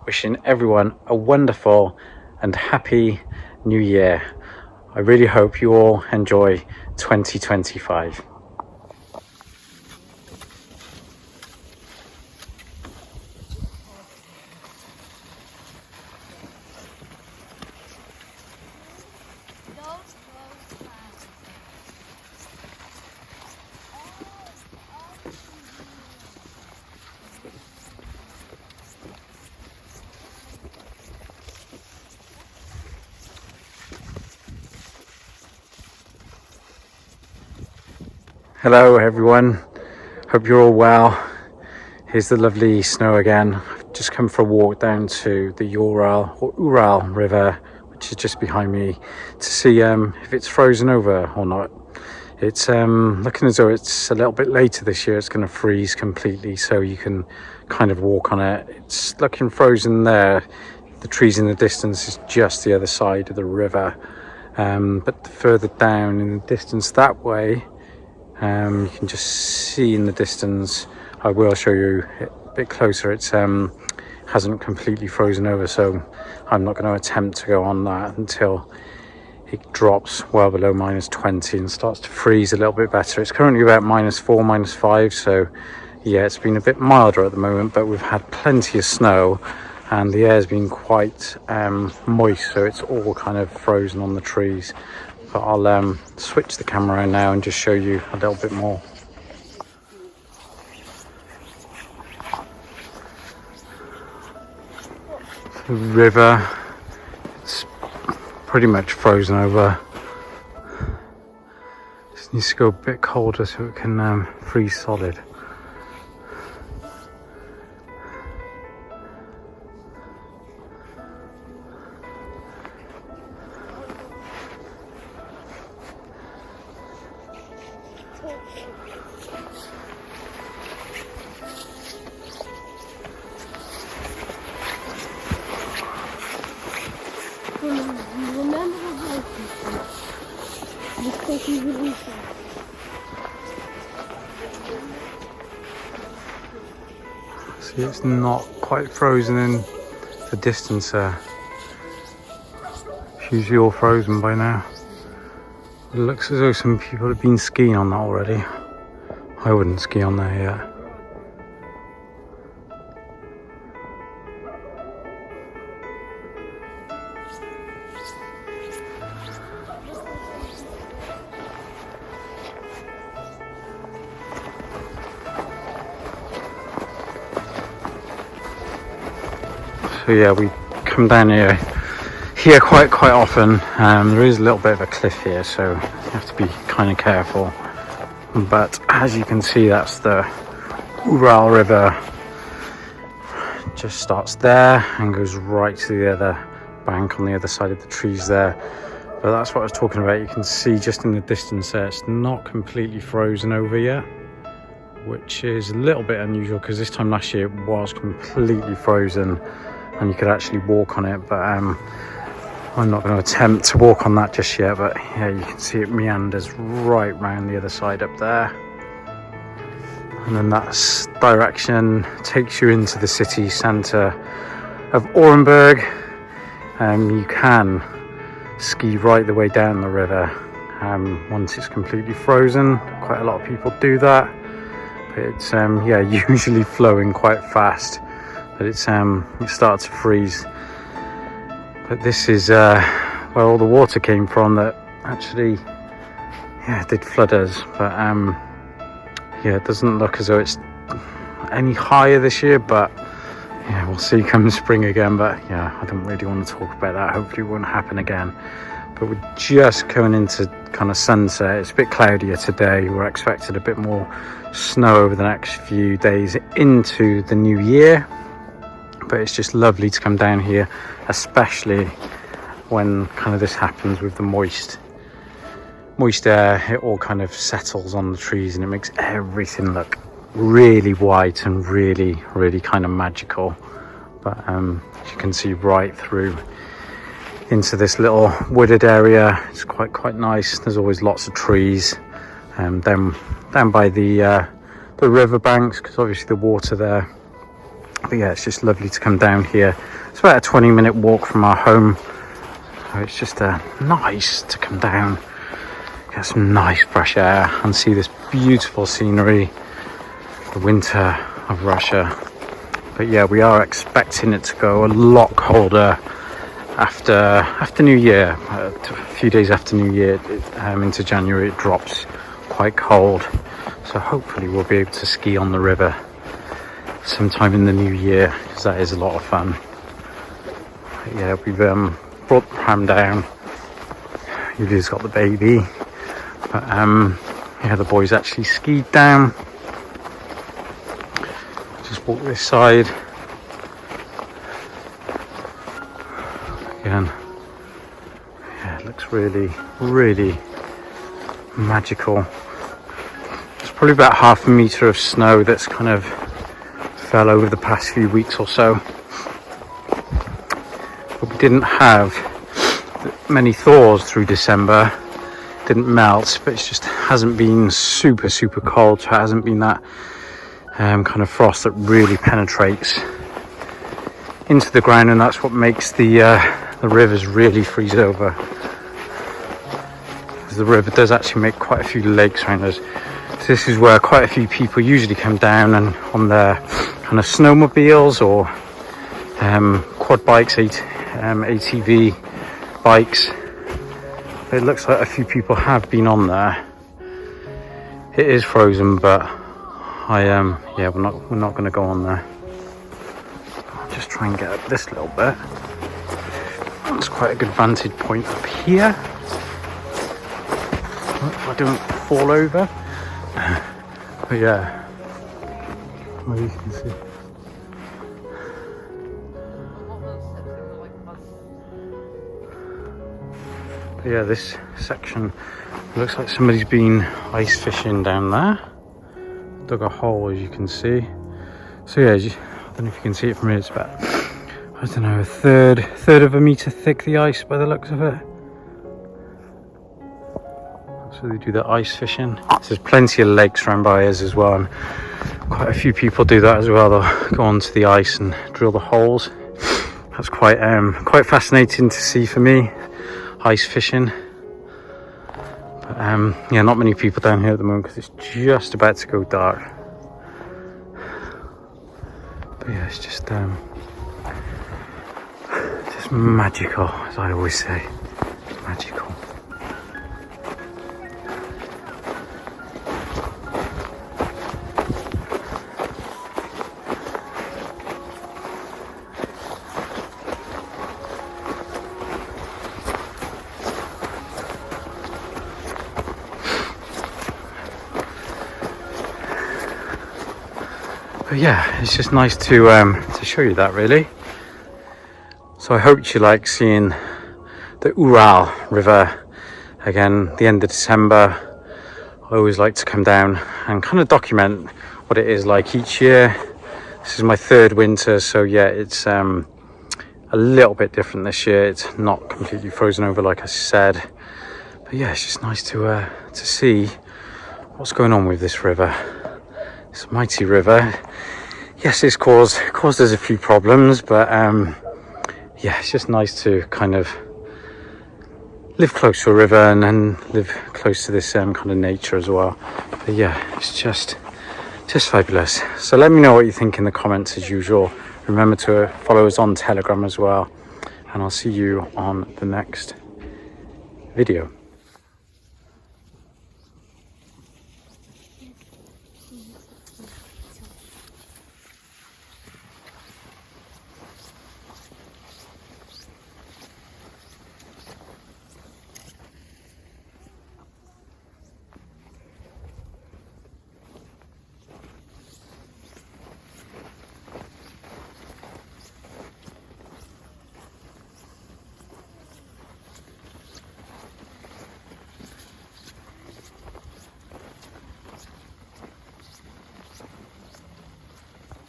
wishing everyone a wonderful and happy new year. I really hope you all enjoy 2025. Hello everyone, hope you're all well. Here's the lovely snow again. I've just come for a walk down to the Ural River, which is just behind me, to see if it's frozen over or not. It's looking as though it's a little bit later this year. It's going to freeze completely, so you can kind of walk on it. It's looking frozen there. The trees in the distance is just the other side of the river, but further down in the distance that way, you can just see in the distance. I will show you a bit closer. It's hasn't completely frozen over, so I'm not going to attempt to go on that until it drops well below -20 and starts to freeze a little bit better. It's currently about -4, -5, so yeah, it's been a bit milder at the moment, but we've had plenty of snow and the air's been quite moist, so it's all kind of frozen on the trees. But I'll switch the camera around now and just show you a little bit more. The river, it's pretty much frozen over. Just needs to go a bit colder so it can freeze solid. See, it's not quite frozen in the distance there. It's usually all frozen by now. It looks as though some people have been skiing on that already. I wouldn't ski on there yet. So yeah, we come down here quite often. There is a little bit of a cliff here, so you have to be kind of careful. But as you can see, that's the Ural River. Just starts there and goes right to the other bank on the other side of the trees there. But that's what I was talking about. You can see just in the distance there, it's not completely frozen over yet, which is a little bit unusual because this time last year it was completely frozen and you could actually walk on it, but I'm not going to attempt to walk on that just yet. But yeah, you can see it meanders right round the other side up there, and then that direction takes you into the city centre of Orenburg. You can ski right the way down the river once it's completely frozen. Quite a lot of people do that, but it's yeah, usually flowing quite fast. But it starts to freeze. But this is where all the water came from that actually, yeah, did flood us. But yeah, it doesn't look as though it's any higher this year, but yeah, we'll see come spring again. But yeah, I don't really want to talk about that. Hopefully it won't happen again. But we're just going into kind of sunset. It's a bit cloudier today. We're expecting a bit more snow over the next few days into the new year. But it's just lovely to come down here, especially when kind of this happens with the moist air. It all kind of settles on the trees and it makes everything look really white and really kind of magical. But as you can see right through into this little wooded area, it's quite nice. There's always lots of trees down by the river banks, because obviously the water there But yeah, it's just lovely to come down here. It's about a 20-minute walk from our home, so it's just nice to come down, get some nice fresh air and see this beautiful scenery, the winter of Russia. But yeah, we are expecting it to go a lot colder after New Year. A few days after New Year, into January, it drops quite cold. So hopefully we'll be able to ski on the river sometime in the new year, because that is a lot of fun. But yeah, we've brought the pram down. Yuliya's got the baby, but yeah, the boys actually skied down. Just walk this side again. Yeah, it looks really, really magical. There's probably about half a metre of snow that's kind of fell over the past few weeks or so. But we didn't have many thaws through December. Didn't melt, but it just hasn't been super cold. So it hasn't been that kind of frost that really penetrates into the ground, and that's what makes the rivers really freeze over. Because the river does actually make quite a few lakes around us. So this is where quite a few people usually come down and on their kind of snowmobiles or quad bikes, ATV bikes. It looks like a few people have been on there. It is frozen, but yeah, we're not going to go on there. I'll just try and get up this little bit. It's quite a good vantage point up here. If I don't fall over. But yeah, well, you can see. But yeah, this section looks like somebody's been ice fishing down there. Dug a hole, as you can see. So yeah, I don't know if you can see it from here. It's about, I don't know, a third of a metre thick, the ice, by the looks of it. So they do the ice fishing. So there's plenty of lakes around by us as well, and quite a few people do that as well. They'll go onto the ice and drill the holes. That's quite fascinating to see for me, ice fishing. But yeah, not many people down here at the moment because it's just about to go dark. But yeah, it's just magical, as I always say. It's magical. But yeah, it's just nice to show you that, really. So I hope you like seeing the Ural River again. The end of December, I always like to come down and kind of document what it is like each year. This is my third winter, so yeah, it's a little bit different this year. It's not completely frozen over, like I said. But yeah, it's just nice to see what's going on with this river. It's a mighty river. Yes, it's caused us a few problems, but yeah, it's just nice to kind of live close to a river and then live close to this kind of nature as well. But yeah, it's just fabulous. So let me know what you think in the comments as usual. Remember to follow us on Telegram as well, and I'll see you on the next video.